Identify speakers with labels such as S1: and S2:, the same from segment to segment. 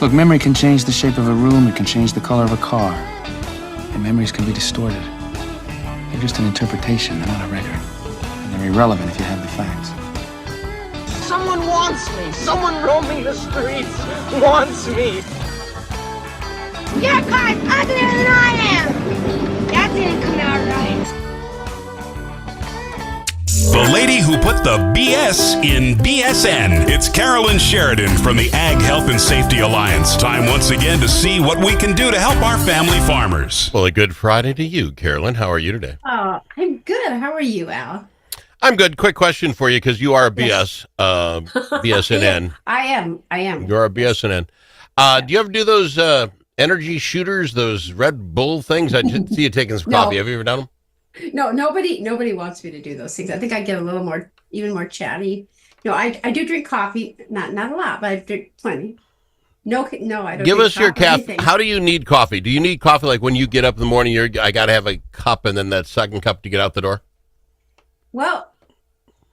S1: Look, memory can change the shape of a room, it can change the color of a car. And memories can be distorted. They're just an interpretation, they're not a record. And they're irrelevant if you have the facts.
S2: Someone wants me. Someone roaming the streets wants me.
S3: Your car's uglier than I am. That didn't come out right.
S4: The lady who put the BS in BSN. It's Carolyn Sheridan from the Ag Health and Safety Alliance. Time once again to see what we can do to help our family farmers.
S5: Well, a good Friday to you, Carolyn. How are you today?
S6: Oh, I'm good. How are you, Al?
S5: I'm good. Quick question for you, because you are a BS, BSNN.
S6: I am.
S5: You're a BSNN. Do you ever do those energy shooters, those Red Bull things? I just see you taking some coffee. Have you ever done them?
S6: No, nobody wants me to do those things. I think I get a little more, even more chatty. No, I do drink coffee, not a lot, but I drink plenty. No, I don't.
S5: Give us your
S6: caffeine.
S5: How do you need coffee? Do you need coffee like when you get up in the morning? I got to have a cup, and then that second cup to get out the door.
S6: Well,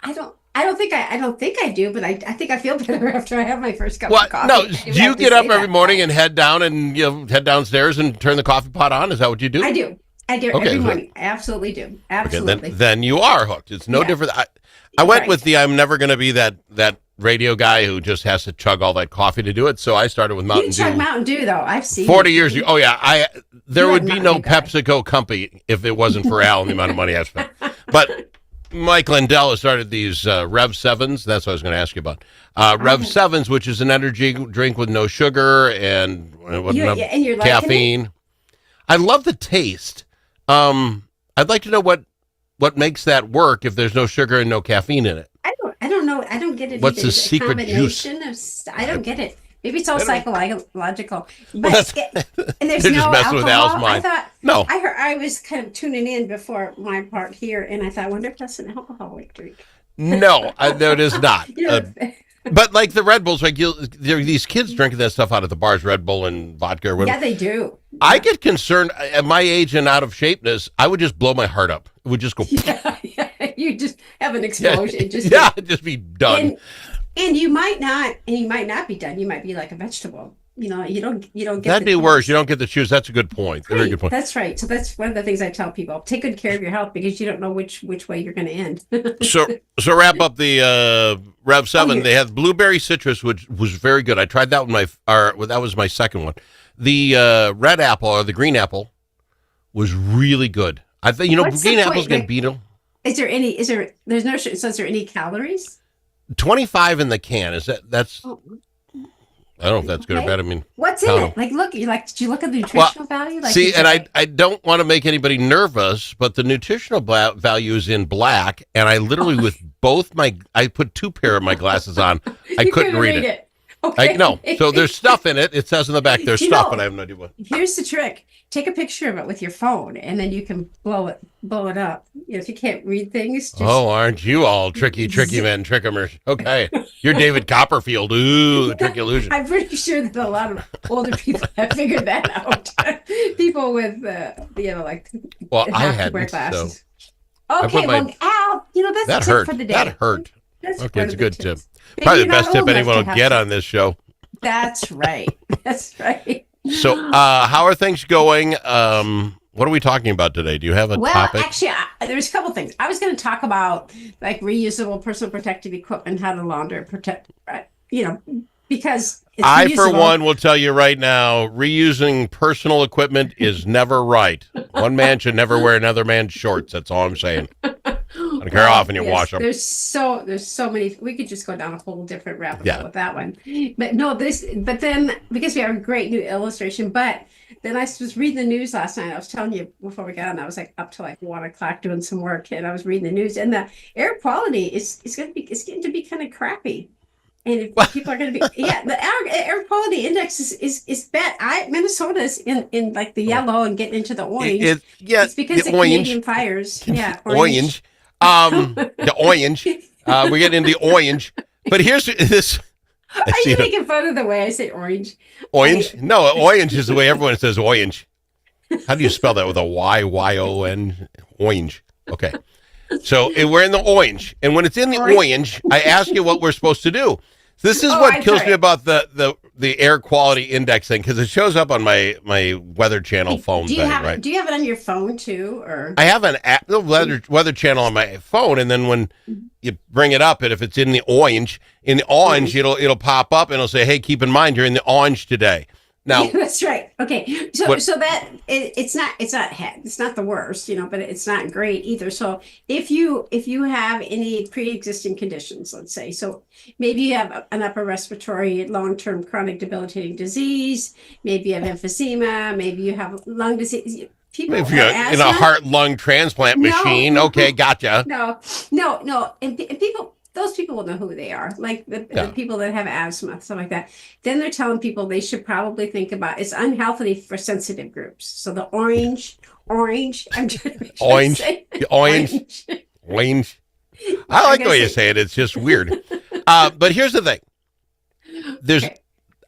S6: I don't think I do, but I think I feel better after I have my first cup of coffee.
S5: No, do you get up every morning and head down and head downstairs and turn the coffee pot on? Is that what you do?
S6: I do. Okay, every morning. I absolutely do. Absolutely.
S5: Okay, then you are hooked. It's no different. I went with I'm never going to be that radio guy who just has to chug all that coffee to do it. So I started with Mountain Dew.
S6: You chug Mountain Dew, though. I've seen
S5: 40 years ago. Oh, yeah. There would be no PepsiCo company if it wasn't for Al and the amount of money I spent. But Mike Lindell has started these Rev 7s. That's what I was going to ask you about. Rev 7s, which is an energy drink with no sugar and
S6: you're
S5: caffeine. I love the taste. I'd like to know what makes that work if there's no sugar and no caffeine in it.
S6: I don't know. I don't get it.
S5: What's the secret juice?
S6: I don't get it. Maybe it's all psychological.
S5: But
S6: and there's
S5: they're
S6: no
S5: just messing
S6: alcohol.
S5: with Al's mind.
S6: I was kind of tuning in before my part here, and I thought, I wonder if that's an alcoholic drink.
S5: No, it is not. But like the Red Bulls, there are these kids drinking that stuff out at the bars, Red Bull and vodka or whatever.
S6: Yeah, they do.
S5: I get concerned at my age and out of shapeness. I would just blow my heart up. It would just go.
S6: Yeah. You just have an explosion.
S5: Just be done.
S6: And you might not be done. You might be like a vegetable. You don't get.
S5: That'd be worse. You don't get the juice. That's a good point.
S6: Right.
S5: Very good point.
S6: That's right. So that's one of the things I tell people: take good care of your health because you don't know which way you're going to end.
S5: So wrap up the Rev 7. They had blueberry citrus, which was very good. I tried that that was my second one. The red apple or the green apple was really good. I think green apple's going to beat them.
S6: Is there no? So is there any calories?
S5: 25 in the can. That's. Oh. I don't know if that's good or bad. I mean,
S6: what's in it? Did you look at the nutritional value?
S5: I don't want to make anybody nervous, but the nutritional value is in black, and I literally with both I put 2 pair of my glasses on. I couldn't read it.
S6: Okay.
S5: No. So there's stuff in it. It says in the back there's stuff, but I have no idea what.
S6: Here's the trick. Take a picture of it with your phone, and then you can blow it up. If you can't read things.
S5: Aren't you all tricky men, trickemers? Okay. You're David Copperfield. Ooh, the trick illusion.
S6: I'm pretty sure that a lot of older people have figured that out. People with,
S5: I hadn't,
S6: wear glasses.
S5: So
S6: okay, Al, that's
S5: that
S6: a tip
S5: hurt.
S6: for the day.
S5: That hurt.
S6: That's
S5: okay, it's a good tip.
S6: Maybe
S5: Probably the best tip anyone will get on this show.
S6: That's right. That's right.
S5: So, how are things going? What are we talking about today? Do you have a topic?
S6: Well, actually, there's a couple things. I was going to talk about like reusable personal protective equipment, how to launder, protect, because it's
S5: I, for one, will tell you right now, reusing personal equipment is never right. One man should never wear another man's shorts. That's all I'm saying. I don't care how often you wash them.
S6: There's so many. We could just go down a whole different rabbit hole with that one. But then because we have a great new illustration. But then I was reading the news last night. I was telling you before we got on. I was like up till like 1:00 doing some work, and I was reading the news. And the air quality is getting to be kind of crappy. And if people are going to be, the air quality index is bad. Minnesota's in like the yellow and getting into the orange. It's because of Canadian fires. Yeah,
S5: orange. The orange. We're getting into the orange. But here's this.
S6: Are you making fun of the way I say orange?
S5: Orange? No, orange is the way everyone says orange. How do you spell that with a Y? Y-O-N? Orange. Okay. So we're in the orange. And when it's in the orange, I ask you what we're supposed to do. This is what kills me about the the air quality index thing because it shows up on my Weather Channel phone thing, right?
S6: Do you have it on your phone too, or?
S5: I have an app, the weather channel on my phone, and then when you bring it up, and if it's in the orange, it'll pop up and it'll say, "Hey, keep in mind you're in the orange today." Now
S6: that's right. Okay, so that it's not the worst, but it's not great either. So if you have any pre-existing conditions, let's say, so maybe you have an upper respiratory long-term chronic debilitating disease, maybe you have emphysema, maybe you have lung disease. People
S5: if you're in a heart lung transplant machine, okay, gotcha.
S6: No, and people. Those people will know who they are, like the people that have asthma, stuff like that. Then they're telling people they should probably think about it's unhealthy for sensitive groups. So the orange. I'm trying to make sure
S5: orange. I like the way you say it. It's just weird. But here's the thing.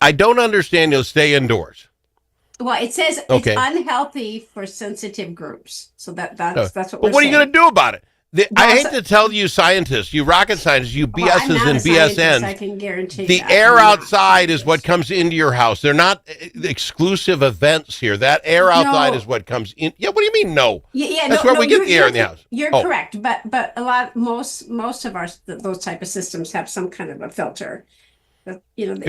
S5: I don't understand. You'll stay indoors.
S6: Well, it says it's unhealthy for sensitive groups. So that's what we're saying.
S5: But what are you going to do about it? I hate to tell you scientists, you rocket scientists, you BSs and BSNs.
S6: I can guarantee
S5: the air outside is what comes into your house. They're not exclusive events here. That air outside is what comes in. Yeah, what do you mean no? That's where we get the air in the house.
S6: You're correct, but most of those type of systems have some kind of a filter.
S5: If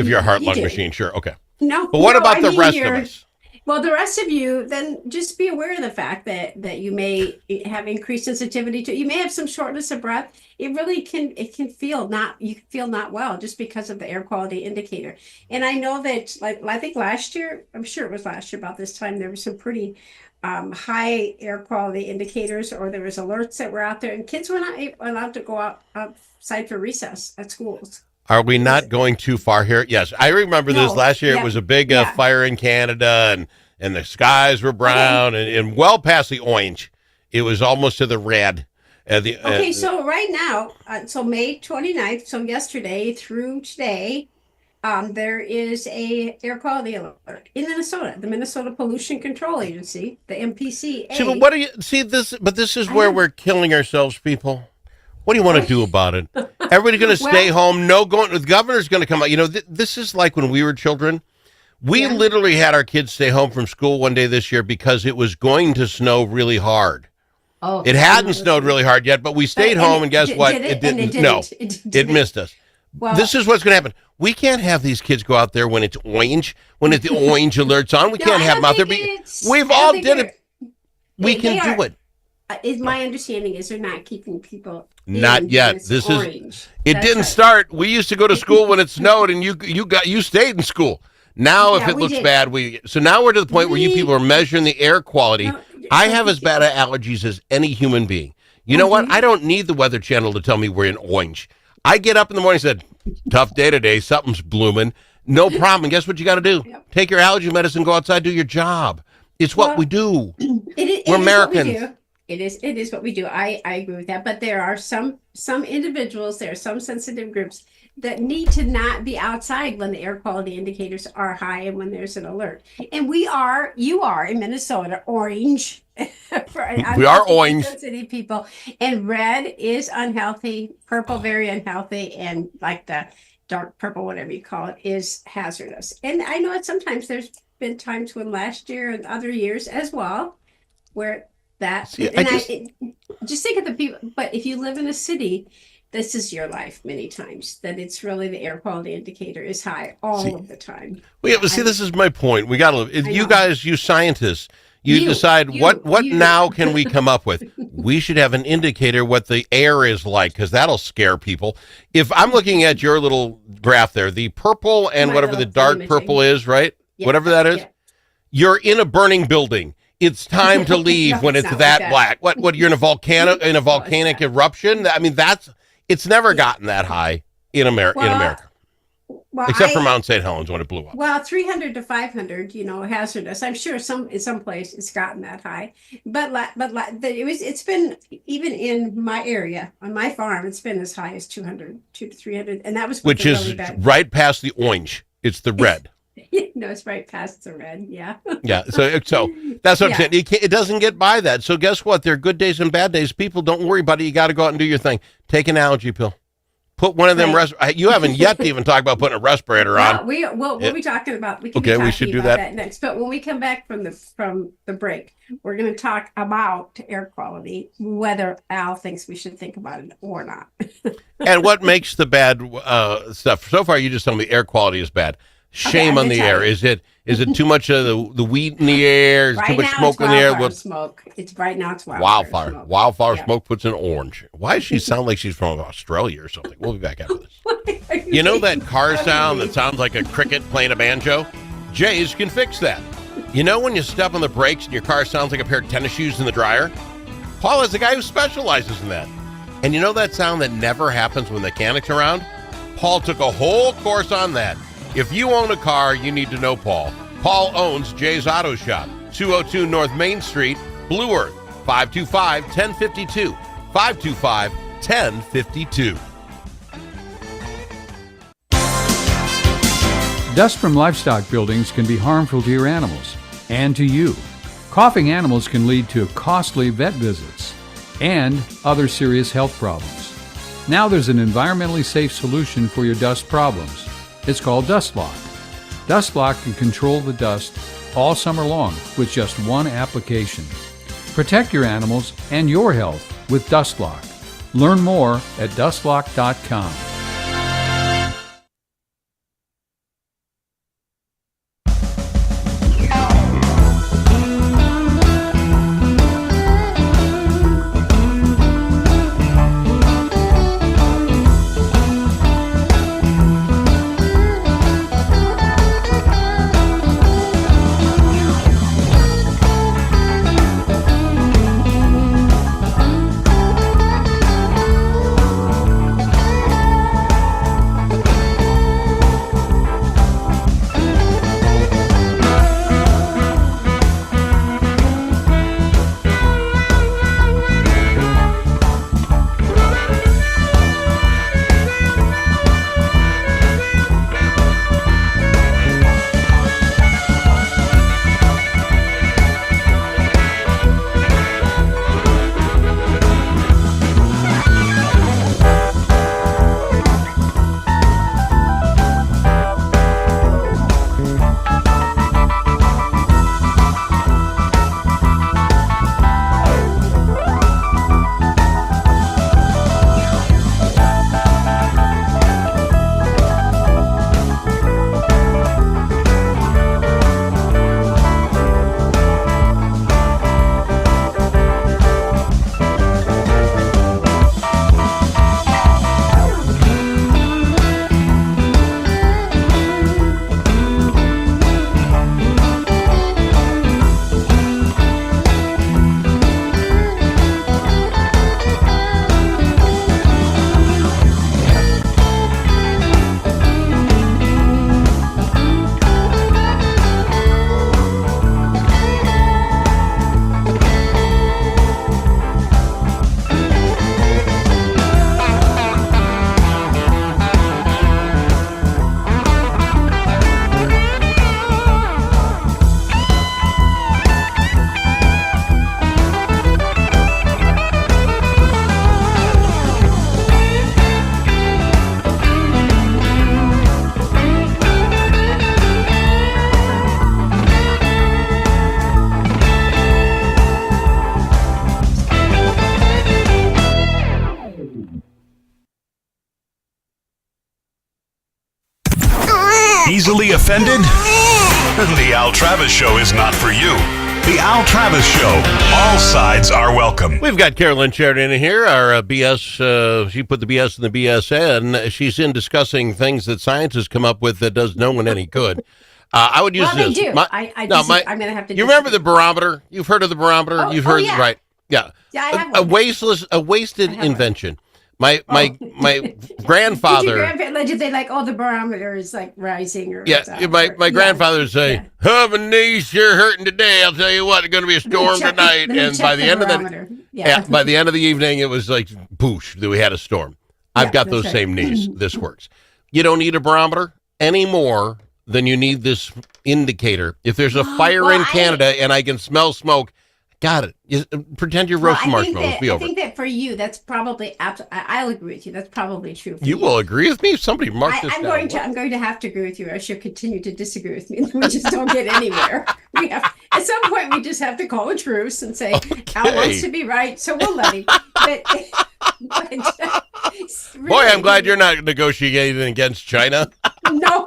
S5: you're a heart lung machine, sure, okay.
S6: No,
S5: but what about the rest of us?
S6: Well, the rest of you, then just be aware of the fact that you may have increased sensitivity to. You may have some shortness of breath. It really can feel not well just because of the air quality indicator. And I know that, I think last year, I'm sure it was last year about this time, there were some pretty high air quality indicators, or there was alerts that were out there, and kids were not allowed to go outside for recess at schools.
S5: Are we not going too far here? Yes, I remember this last year. It was a big fire in Canada, and the skies were brown and well past the orange. It was almost to the red.
S6: So right now, so May 29th, so yesterday through today, there is a air quality alert in Minnesota, the Minnesota Pollution Control Agency, the MPCA.
S5: See, but what do you see this? But this is where we're killing ourselves, people. What do you want to do about it? Everybody's going to stay home. No going. The governor's going to come out. This is like when we were children. We literally had our kids stay home from school one day this year because it was going to snow really hard. Oh, it hadn't snowed really hard yet, but we stayed home, and guess what? It didn't. No, it missed us. Well, this is what's going to happen. We can't have these kids go out there when it's orange, when the orange alert's on. We can't have them out there. We've all did it. We can do it.
S6: My understanding is they're not keeping people.
S5: Not yet. This is. It didn't start. We used to go to school when it snowed, and you stayed in school. Now, if it looks bad, so now we're to the point where you people are measuring the air quality. I have as bad allergies as any human being. You know what? I don't need the Weather Channel to tell me we're in orange. I get up in the morning and said, tough day today. Something's blooming. No problem. And guess what you got to do? Take your allergy medicine, go outside, do your job. It's what we do. We're Americans.
S6: It is what we do. I agree with that. But there are some individuals, there are some sensitive groups that need to not be outside when the air quality indicators are high and when there's an alert. And you are in Minnesota, orange.
S5: We are orange.
S6: Sensitive people. And red is unhealthy, purple very unhealthy, and like the dark purple, whatever you call it, is hazardous. And I know sometimes there's been times when last year and other years as well where just think of the people. But if you live in a city, this is your life many times, that it's really the air quality indicator is high all of the time.
S5: This is my point. We got to, you guys, you scientists, you decide what now can we come up with? We should have an indicator what the air is like, because that'll scare people. If I'm looking at your little graph there, the purple and whatever the dark purple is, right? Yeah, whatever that is, you're in a burning building. It's time to leave when it's that black. What you're in a volcanic eruption? I mean, it's never gotten that high in America. Well, except for Mount St. Helens when it blew up.
S6: Well, 300 to 500, hazardous. I'm sure in some place it's gotten that high, but it's been, even in my area on my farm, it's been as high as 200 to 300, and that was
S5: which is really bad. Right past the orange. It's the red.
S6: No, it's right past the red. Yeah.
S5: Yeah. So that's what I'm saying. It doesn't get by that. So guess what? There are good days and bad days. People, don't worry about it. You got to go out and do your thing. Take an allergy pill. Put one of them. You haven't yet to even talk about putting a respirator on.
S6: We'll be talking about. We
S5: should do that
S6: next. But when we come back from the break, we're going to talk about air quality, whether Al thinks we should think about it or not.
S5: And what makes the bad stuff? So far, you just told me air quality is bad. Shame on the air. Is it too much of the weed in the air? Is
S6: right
S5: too much
S6: now
S5: smoke in the air?
S6: What smoke? It's right now. It's
S5: wildfire.
S6: Smoke.
S5: Wildfire smoke puts in orange. Why does she sound like she's from Australia or something? We'll be back after this. You know that car sound that sounds like a cricket playing a banjo? Jays can fix that. You know when you step on the brakes and your car sounds like a pair of tennis shoes in the dryer? Paul is the guy who specializes in that. And you know that sound that never happens when the mechanic's around? Paul took a whole course on that. If you own a car, you need to know Paul. Paul owns Jay's Auto Shop, 202 North Main Street, Blue Earth, 525-1052, 525-1052.
S7: Dust from livestock buildings can be harmful to your animals and to you. Coughing animals can lead to costly vet visits and other serious health problems. Now there's an environmentally safe solution for your dust problems. It's called Dust Lock. Dust Lock can control the dust all summer long with just one application. Protect your animals and your health with Dust Lock. Learn more at dustlock.com.
S4: Easily offended? The Al Travis Show is not for you. The Al Travis Show. All sides are welcome.
S5: We've got Carolyn Sheridan in here, our BS. She put the BS in the BSN. She's in discussing things that science has come up with that does no one any good. I would use this.
S6: They do. I'm going to have to.
S5: You remember the barometer? You've heard of the barometer? You've heard,
S6: yeah.
S5: Right? Yeah.
S6: Yeah, I have
S5: a wasted invention. My grandfather.
S6: Did they like, the barometer is like rising or
S5: my grandfather would say, my knees sure hurting today. I'll tell you what, it's going to be a storm tonight. And by the end of by the end of the evening, it was like, boosh, we had a storm. I've got those same knees. This works. You don't need a barometer any more than you need this indicator. If there's a fire in Canada and I can smell smoke, Got it. Pretend you're roasting marshmallows. Be
S6: I
S5: over.
S6: think that for you, that's probably I'll agree with you. That's probably true. For
S5: You will agree with me? Somebody mark this
S6: I'm
S5: down.
S6: I'm going to have to agree with you, or she'll continue to disagree with me, and we just don't get anywhere. At some point, we just have to call a truce and say, Al wants to be right, so we'll let him. But really,
S5: Boy, I'm glad you're not negotiating against China.
S6: No,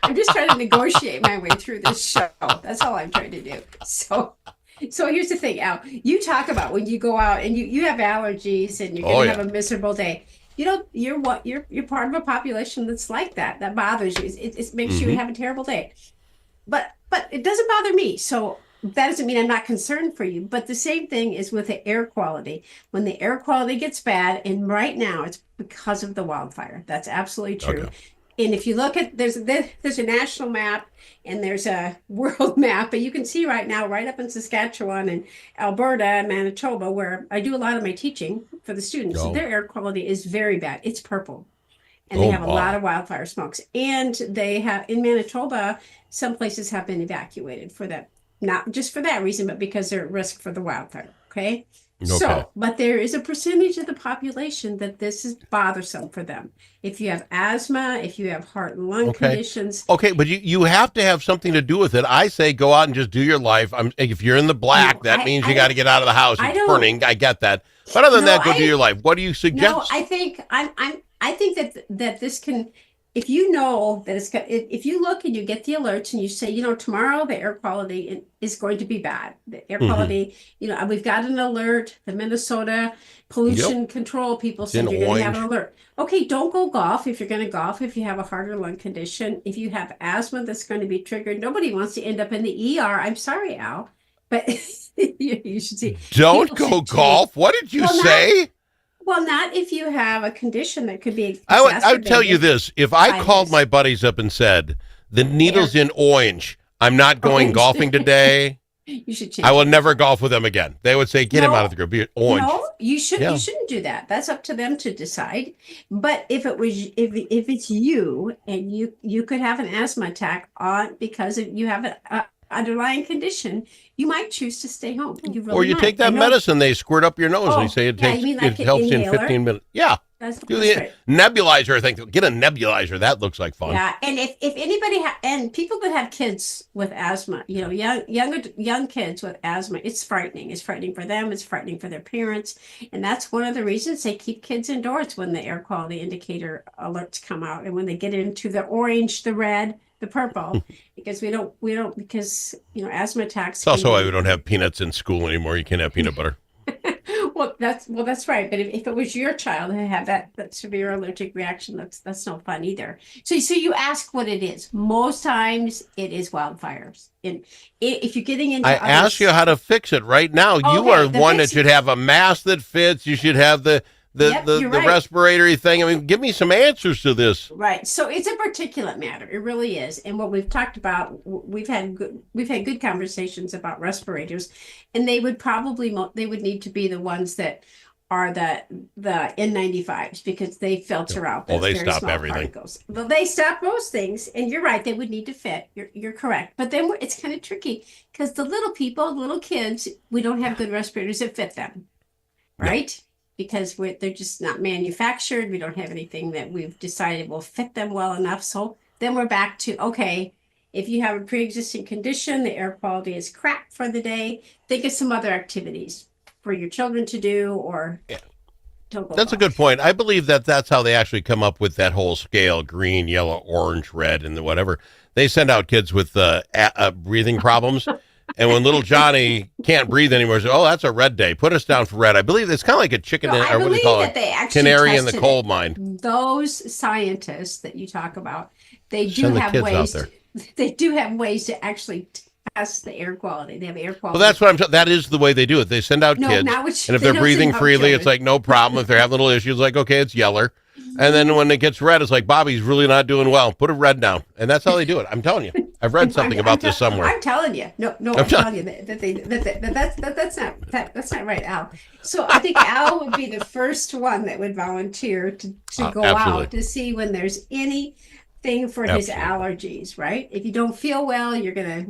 S6: I'm just trying to negotiate my way through this show. That's all I'm trying to do. So here's the thing, Al. You talk about when you go out and you have allergies and you're going to have a miserable day. You know, you're part of a population that's like that. That bothers you. It makes you have a terrible day. But it doesn't bother me. So that doesn't mean I'm not concerned for you. But the same thing is with the air quality. When the air quality gets bad, and right now it's because of the wildfire. That's absolutely true. Okay. And if you look at, there's a national map and there's a world map, but you can see right now, right up in Saskatchewan and Alberta and Manitoba, where I do a lot of my teaching for the students, their air quality is very bad. It's purple. And they have a lot of wildfire smokes. And they have, in Manitoba, some places have been evacuated for that, not just for that reason, but because they're at risk for the wildfire. Okay. So, but there is a percentage of the population that this is bothersome for them. If you have asthma, if you have heart and lung conditions.
S5: Okay, but you have to have something to do with it. I say go out and just do your life. If you're in the black, that means you got to get out of the house. It's burning. I get that. But other than that, go do your life. What do you suggest?
S6: No, I think that this can. If you know that if you look and you get the alerts and you say, tomorrow the air quality is going to be bad. The air quality, we've got an alert. The Minnesota pollution control people said you're going to have an alert. Okay, don't go golf if you're going to golf. If you have a heart or lung condition, if you have asthma that's going to be triggered, nobody wants to end up in the ER. I'm sorry, Al, but you should see.
S5: Don't go golf. What did you say?
S6: Well, not if you have a condition that could be
S5: I would tell you this. If I called my buddies up and said, the needle's in orange, I'm not going golfing today,
S6: you should change.
S5: I will never golf with them again. They would say, get him out of the group. Be orange.
S6: No, you shouldn't do that. That's up to them to decide. But if it's you and you could have an asthma attack because you have an underlying condition, you might choose to stay home.
S5: Or you take that medicine they squirt up your nose and they say it helps in 15 minutes. Yeah. Do the nebulizer thing. Get a nebulizer. That looks like fun.
S6: Yeah, and if anybody and people that have kids with asthma, young kids with asthma, it's frightening. It's frightening for them. It's frightening for their parents, and that's one of the reasons they keep kids indoors when the air quality indicator alerts come out, and when they get into the orange, the red, the purple, because we don't because asthma attacks.
S5: It's also why we don't have peanuts in school anymore. You can't have peanut butter.
S6: Well, that's right. But if it was your child who had that severe allergic reaction, that's no fun either. So you ask what it is. Most times it is wildfires. And if you're getting into,
S5: I ask you how to fix it right now. You are one that should have a mask that fits. You should have the respiratory thing. I mean, give me some answers to this.
S6: Right. So it's a particulate matter. It really is. And what we've talked about, we've had good conversations about respirators, and they would need to be the ones that are the N95s, because they filter out those
S5: they
S6: very
S5: stop
S6: small
S5: everything.
S6: Particles. Well, they stop most things, and you're right. They would need to fit. You're correct. But then it's kind of tricky because the little kids, we don't have good respirators that fit them, right? No. Because they're just not manufactured. We don't have anything that we've decided will fit them well enough. So then we're back to, okay, if you have a pre-existing condition, the air quality is crap for the day, think of some other activities for your children to do, or don't go.
S5: That's a good point. I believe that's how they actually come up with that whole scale: green, yellow, orange, red, and whatever. They send out kids with breathing problems. And when little Johnny can't breathe anymore, say, that's a red day. Put us down for red. I believe it's kind of like a chicken, or what do you call it? Canary in the coal mine.
S6: Those scientists that you talk about, they do have ways. They do have ways to actually test the air quality. They have air quality.
S5: Well, that's what that is the way they do it. They send out kids, and if they're breathing freely, it's like no problem. If they're having little issues, like okay, it's yeller. And then when it gets red, it's like, Bobby's really not doing well. Put a red down. And that's how they do it. I'm telling you. I've read something about this somewhere.
S6: I'm telling you. No, I'm telling you that's not right, Al. So I think Al would be the first one that would volunteer to go out to see when there's any thing for his
S5: Absolutely.
S6: allergies, right? If you don't feel well, you're gonna.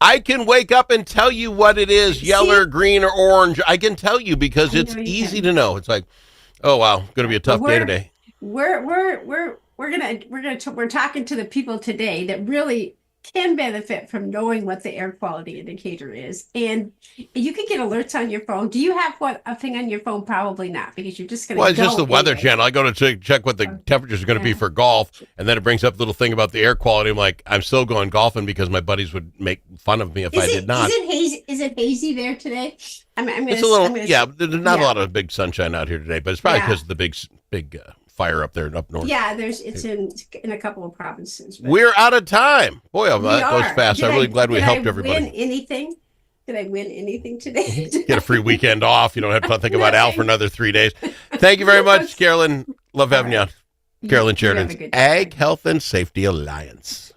S5: I can wake up and tell you what it is, yellow or green or orange. I can tell you because
S6: I
S5: it's
S6: know you
S5: easy
S6: can.
S5: to know. It's like, oh wow, going to be a tough day today.
S6: We're talking to the people today that really can benefit from knowing what the air quality indicator is, and you can get alerts on your phone. Do you have a thing on your phone? Probably not, because you're just going to.
S5: Well, it's just the Weather
S6: anyway.
S5: Channel. I go to check what the temperatures are going to be for golf, and then it brings up a little thing about the air quality. I'm like, I'm still going golfing because my buddies would make fun of me if I did not.
S6: Is it hazy there today?
S5: It's a little, there's not a lot of big sunshine out here today, but it's probably because of the big fire up there up north.
S6: Yeah, it's in a couple of provinces.
S5: We're out of time. Boy, that goes fast. I'm really glad we helped everybody.
S6: Win anything? Did I win anything today?
S5: Get a free weekend off. You don't have to think about Al for another 3 days. Thank you very much, Carolyn. Love having you on. Carolyn Sheridan's Ag Health and Safety Alliance.